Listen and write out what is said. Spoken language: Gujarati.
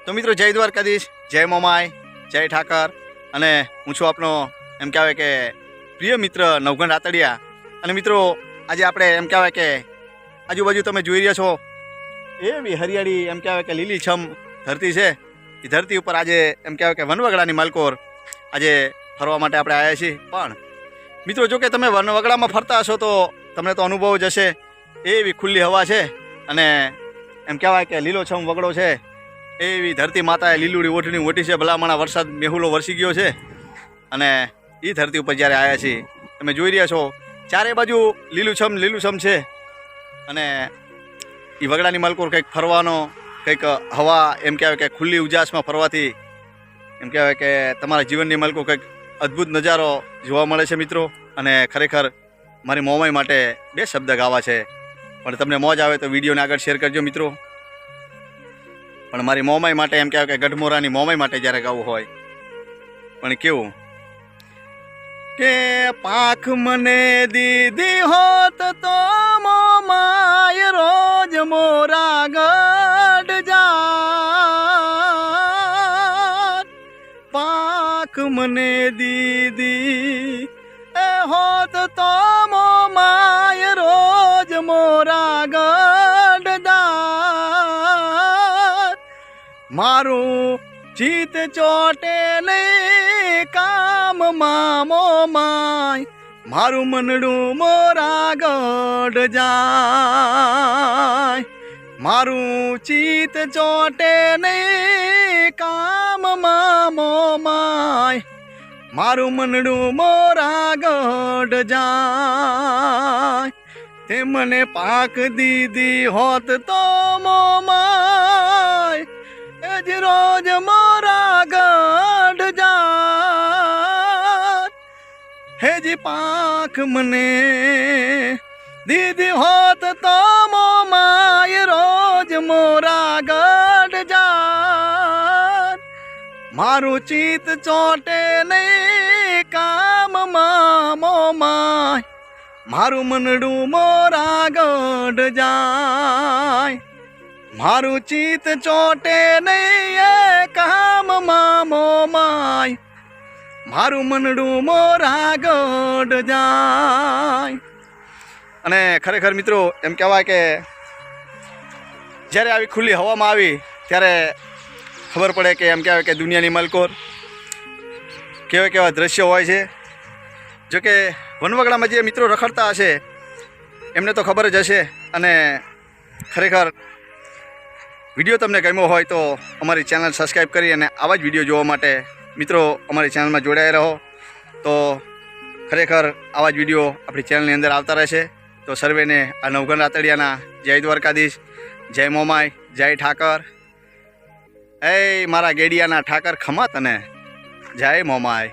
તો મિત્રો જય દ્વારકાધીશ, જય મોમાય, જય ઠાકર. અને હું છું આપનો એમ કહેવાય કે પ્રિય મિત્ર નવઘણ રાતડિયા. અને મિત્રો આજે આપણે એમ કહેવાય કે આજુબાજુ તમે જોઈ રહ્યા છો એવી હરિયાળી એમ કહેવાય કે લીલીછમ ધરતી છે. એ ધરતી ઉપર આજે એમ કહેવાય કે વનવગડાની માલકોર આજે ફરવા માટે આપણે આવ્યા છીએ. પણ મિત્રો જો કે તમે વનવગડામાં ફરતા હશો તો તમને તો અનુભવ જ હશે. એવી ખુલ્લી હવા છે અને એમ કહેવાય કે લીલોછમ વગડો છે. એવી ધરતી માતાએ લીલુડી ઓઠણી ઓઠી છે. ભલામણા વરસાદ મેહુલો વરસી ગયો છે અને એ ધરતી ઉપર જ્યારે આવ્યા છીએ તમે જોઈ રહ્યા છો ચારે બાજુ લીલુંછમ છે. અને એ વગડાની માલકોર કંઈક ફરવાનો કંઈક હવા એમ કહેવાય કે ખુલ્લી ઉજાસમાં ફરવાથી એમ કહેવાય કે તમારા જીવનની માલકો કંઈક અદ્ભુત નજારો જોવા મળે છે મિત્રો. અને ખરેખર મારી મોમાઈ માટે બે શબ્દ ગાવા છે, પણ તમને મોજ આવે તો વિડીયોને આગળ શેર કરજો મિત્રો. પણ મારી મોમાઈ માટે એમ કહેવાય કે ગઢમોરાની મોમાઈ માટે જ્યારે ગાવું હોય પણ કેવું કે પાંખ મને દીધી હોત તો મોમાય રોજ મોરા ગઢ જાત. પાંખ મને દીધી હોત તો મોમાય રોજ મોરા ગઢ જાત. મારું ચિત ચોટે ને કામમાં મોમાય મારું મનડું મોરા ગઢ જાય. મારું ચિત ચોટે ને કામમાં મોમાય મારું મનડું મોરા ગઢ જાય. તે મને પાંખ દીધી હોત તો મોમાય જ રોજ મોરા ગઢ જાત. હેજી પાંખ મને દીધી હોત તો મોમાય રોજ મોરા ગઢ જાત. મારું ચિત ચોટે નહીં કામમાં મોમાય મારું મનડું મોરા ગઢ જાય. મારું ચિત ચોટે નહીં કામમાં મોમાય મારું મનડું મોરા ગઢ જાય. અને ખરેખર મિત્રો એમ કહેવાય કે જ્યારે આવી ખુલ્લી હવામાં આવી ત્યારે ખબર પડે કે એમ કહેવાય કે દુનિયાની માલકોર કેવા દ્રશ્યો હોય છે. જોકે વનવગડામાં જે મિત્રો રખડતા હશે એમને તો ખબર જ હશે. અને ખરેખર વિડીયો તમને ગમ્યો હોય તો અમારી ચેનલ સબસ્ક્રાઈબ કરી અને આવા જ વિડીયો જોવા માટે મિત્રો અમારી ચેનલમાં જોડાયા રહો. તો ખરેખર આવા જ વિડીયો આપણી ચેનલની અંદર આવતા રહેશે. તો સર્વેને આ નવઘણ રાતડિયાના જય દ્વારકાધીશ, જય મોમાય, જય ઠાકર. એ મારા ગેડિયાના ઠાકર ખમા તને, જય મોમાય.